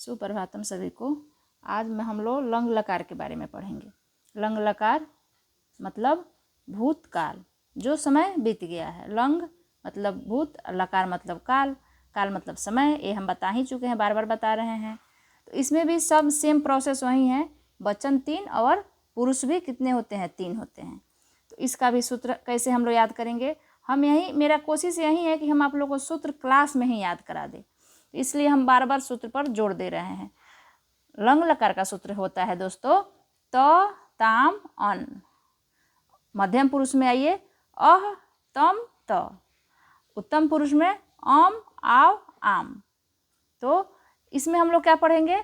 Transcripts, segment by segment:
सुप्रभातम सभी को। आज में हम लोग लंग लकार के बारे में पढ़ेंगे। लंग लकार मतलब भूतकाल, जो समय बीत गया है। लंग मतलब भूत, लकार मतलब काल, काल मतलब समय। ये हम बता ही चुके हैं, बार बार बता रहे हैं। तो इसमें भी सब सेम प्रोसेस वही है। वचन 3 और पुरुष भी कितने होते हैं? 3 होते हैं। तो इसका भी सूत्र कैसे हम लोग याद करेंगे? हम मेरा कोशिश यही है कि हम आप लोगों को सूत्र क्लास में ही याद करा दें, इसलिए हम बार बार सूत्र पर जोर दे रहे हैं। लंग लकार का सूत्र होता है दोस्तों त, ताम, अन। मध्यम पुरुष में आइए अह, तम, त। उत्तम पुरुष में अम, आव, आम। तो इसमें हम लोग क्या पढ़ेंगे?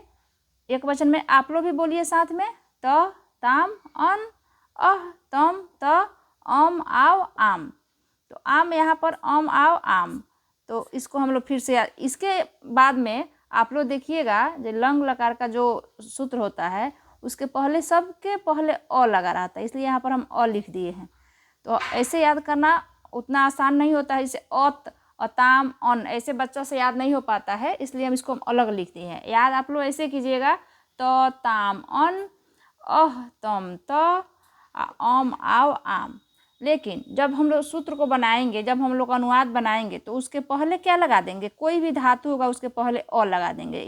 एक वचन में आप लोग भी बोलिए साथ में, त, ताम, अन, अह, तम, त, अम, आव, आम। तो आम यहाँ पर अम, आव, आम। तो इसको हम लोग फिर से इसके बाद में आप लोग देखिएगा, जो लंग लकार का जो सूत्र होता है उसके पहले सबके पहले अ लगा रहता है, इसलिए यहाँ पर हम अ लिख दिए हैं। तो ऐसे याद करना उतना आसान नहीं होता है। जैसे अत, अताम, अन ऐसे बच्चों से याद नहीं हो पाता है, इसलिए हम इसको अलग लिख दिए हैं। याद आप लोग ऐसे कीजिएगा, त, ताम, अन, अह, तम, त, अम, आव, आम। लेकिन जब हम लोग सूत्र को बनाएंगे, जब हम लोग अनुवाद बनाएंगे, तो उसके पहले क्या लगा देंगे? कोई भी धातु होगा उसके पहले अ लगा देंगे।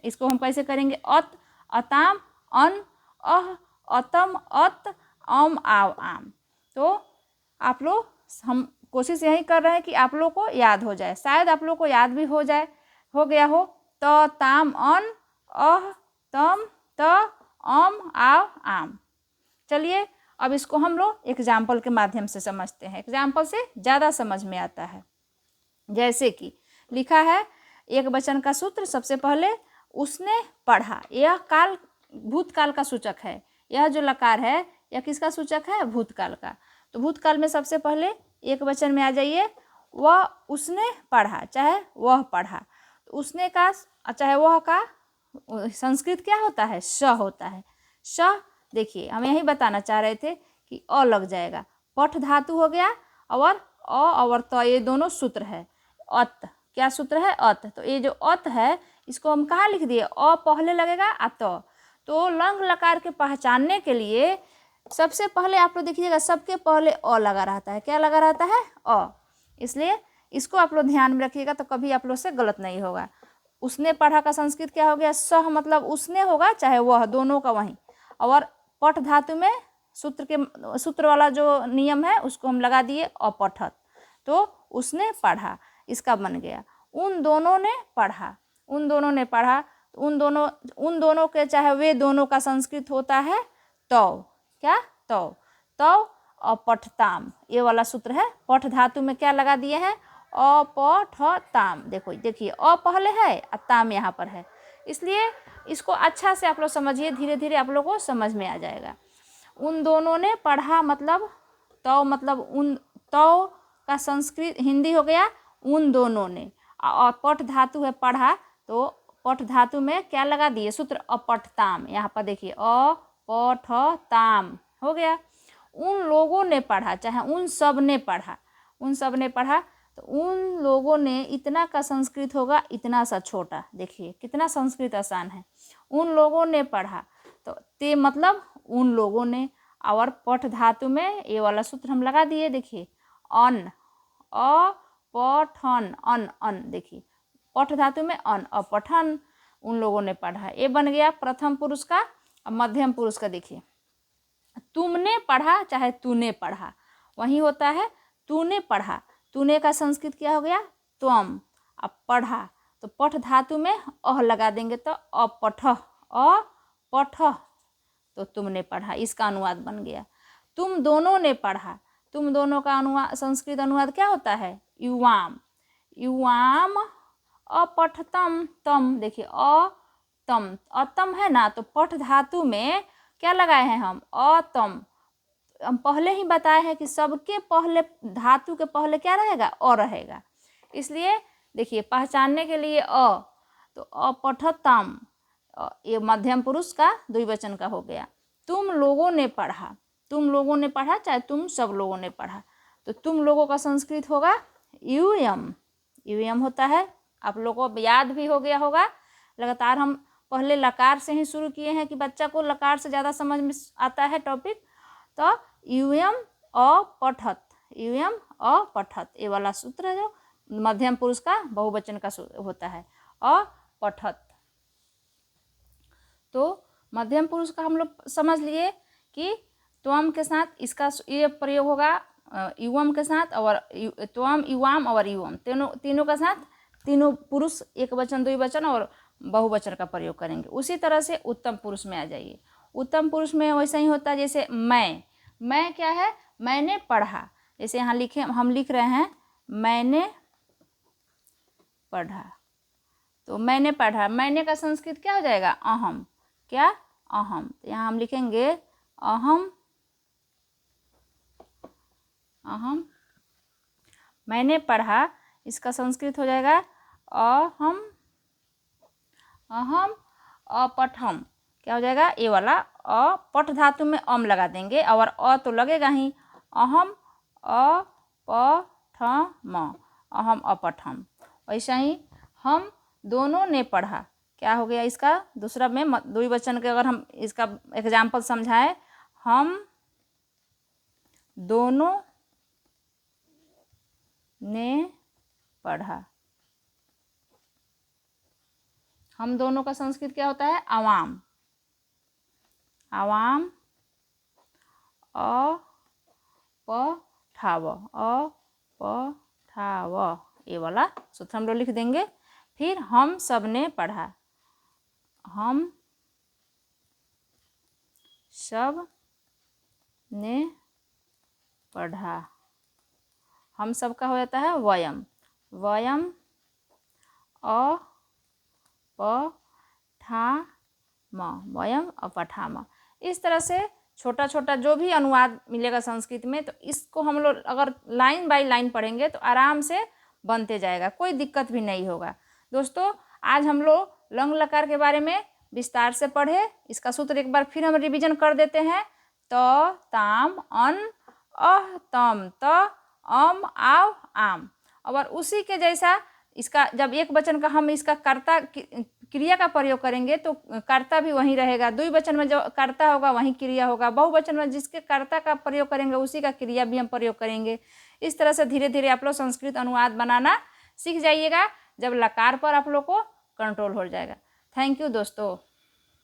इसको हम कैसे करेंगे? अत, अताम, अन, अह, अतम, अत, अम, आव, आम। तो आप लोग, हम कोशिश यही कर रहे हैं कि आप लोग को याद हो जाए। शायद आप लोग को याद भी हो गया हो। त, ताम, अन, अह, तम, त, अम, आव, आम। चलिए अब इसको हम लोग एग्जाम्पल के माध्यम से समझते हैं। एग्जाम्पल से ज़्यादा समझ में आता है। जैसे कि लिखा है एक वचन का सूत्र, सबसे पहले उसने पढ़ा। यह काल भूतकाल का सूचक है। यह जो लकार है यह किसका सूचक है? भूतकाल का। तो भूतकाल में सबसे पहले एक वचन में आ जाइए, वह उसने पढ़ा, चाहे वह पढ़ा। तो उसने का चाहे वह का संस्कृत क्या होता है? श होता है। श देखिए, हम यही बताना चाह रहे थे कि अ लग जाएगा। पठ धातु हो गया और अ और त, ये दोनों सूत्र है। अत क्या सूत्र है? अत। तो ये जो अत है इसको हम कहाँ लिख दिए? अ पहले लगेगा आ त। तो लंग लकार के पहचानने के लिए सबसे पहले आप लोग देखिएगा, सबके पहले अ लगा रहता है। क्या लगा रहता है? अ। इसलिए इसको आप लोग ध्यान में रखिएगा, तो कभी आप लोग से गलत नहीं होगा। उसने पढ़ा का संस्कृत क्या हो गया? सह मतलब उसने होगा, चाहे वह, दोनों का वही। और पठ धातु में सूत्र वाला जो नियम है उसको हम लगा दिए अपठत। तो उसने पढ़ा, इसका बन गया उन दोनों ने पढ़ा। उन दोनों ने पढ़ा, तो उन दोनों के, चाहे वे दोनों का संस्कृत होता है तौ। क्या? तौ। तौ अपठताम, ये वाला सूत्र है। पठ धातु में क्या लगा दिए हैं? अपठताम। देखिए अ पहले है और ताम यहाँ पर है, इसलिए इसको अच्छा से आप लोग समझिए। धीरे धीरे आप लोग को समझ में आ जाएगा। उन दोनों ने पढ़ा मतलब तो मतलब उन, तो का संस्कृत हिंदी हो गया उन दोनों ने। और पठ धातु है पढ़ा, तो पठ धातु में क्या लगा दिए? सूत्र अपठताम। यहाँ पर देखिए अपठताम हो गया। उन लोगों ने पढ़ा, चाहे उन सब ने पढ़ा। उन सब ने पढ़ा, तो उन लोगों ने इतना का संस्कृत होगा इतना सा छोटा। देखिए कितना संस्कृत आसान है। उन लोगों ने पढ़ा, तो ते मतलब उन लोगों ने। और पठ धातु में ये वाला सूत्र हम लगा दिए। देखिए अन, अ पठन, अन, अन। देखिए पठ धातु में अन, अपठन। उन लोगों ने पढ़ा, ये बन गया प्रथम पुरुष का। और मध्यम पुरुष का देखिए, तुमने पढ़ा, चाहे तूने पढ़ा, वही होता है। तूने पढ़ा, तूने का संस्कृत क्या हो गया? त्वम। अब पढ़ा, तो पठ धातु में अह लगा देंगे, तो अपठ, अपठ, तो तुमने पढ़ा, इसका अनुवाद बन गया। तुम दोनों ने पढ़ा, तुम दोनों का अनुवाद, संस्कृत अनुवाद क्या होता है? युवाम। युवाम अपठतम तम। देखिए अतम, अतम है ना, तो पठ धातु में क्या लगाए हैं हम? अतम। हम पहले ही बताए हैं कि सबके पहले धातु के पहले क्या रहेगा? अ रहेगा। इसलिए देखिए पहचानने के लिए तो अपठतम, ये मध्यम पुरुष का द्विवचन का हो गया। तुम लोगों ने पढ़ा, तुम लोगों ने पढ़ा, चाहे तुम सब लोगों ने पढ़ा। तो तुम लोगों का संस्कृत होगा यूयम। यूयम होता है, आप लोगों को याद भी हो गया होगा। लगातार हम पहले लकार से ही शुरू किए हैं कि बच्चा को लकार से ज़्यादा समझ में आता है टॉपिक। तो यूयम अपठत, यूयम अपठत, ये वाला सूत्र है जो मध्यम पुरुष का बहुवचन का होता है, अपठत। तो मध्यम पुरुष का हम लोग समझ लिए कि त्वम के साथ इसका ये प्रयोग होगा युवम के साथ, और त्वम युवाम और युवम तीनों का साथ, तीनों पुरुष एक वचन द्विवचन और बहुवचन का प्रयोग करेंगे। उसी तरह से उत्तम पुरुष में आ जाइए। उत्तम पुरुष में वैसा ही होता है जैसे मैं क्या है, मैंने पढ़ा। जैसे यहाँ हम लिख रहे हैं मैंने पढ़ा, तो मैंने पढ़ा, मैंने का संस्कृत क्या हो जाएगा, अहम। क्या, अहम। तो यहाँ हम लिखेंगे अहम, अहम। मैंने पढ़ा, इसका संस्कृत हो जाएगा अहम, अहम अपठम। क्या हो जाएगा, ये वाला पठ धातु में अम लगा देंगे और तो लगेगा ही, अहम अपठम, अहम अपठम। वैसा ही हम दोनों ने पढ़ा, क्या हो गया इसका दूसरा में द्विवचन के अगर हम इसका एग्जाम्पल समझाएं, हम दोनों ने पढ़ा। हम दोनों का संस्कृत क्या होता है, अवाम, अवाम अपठाव, अपठाव, ये वाला सूत्र हम लोग लिख देंगे। फिर हम सब ने पढ़ा, हम सब ने पढ़ा। हम सब का हो जाता है वयम, वयम अपठाम, वयम अपठाम। इस तरह से छोटा छोटा जो भी अनुवाद मिलेगा संस्कृत में, तो इसको हम लोग अगर लाइन बाय लाइन पढ़ेंगे तो आराम से बनते जाएगा, कोई दिक्कत भी नहीं होगा। दोस्तों आज हम लोग लंग लकार के बारे में विस्तार से पढ़े। इसका सूत्र एक बार फिर हम रिवीजन कर देते हैं। त ताम अन अह तम त अम आव आम। और उसी के जैसा इसका जब एक वचन का हम इसका कर्ता क्रिया का प्रयोग करेंगे तो कर्ता भी वहीं रहेगा। द्विवचन में जो कर्ता होगा वहीं क्रिया होगा। बहुवचन में जिसके कर्ता का प्रयोग करेंगे उसी का क्रिया भी हम प्रयोग करेंगे। इस तरह से धीरे धीरे आप लोग संस्कृत अनुवाद बनाना सीख जाइएगा, जब लकार पर आप लोग को कंट्रोल हो जाएगा। थैंक यू दोस्तों।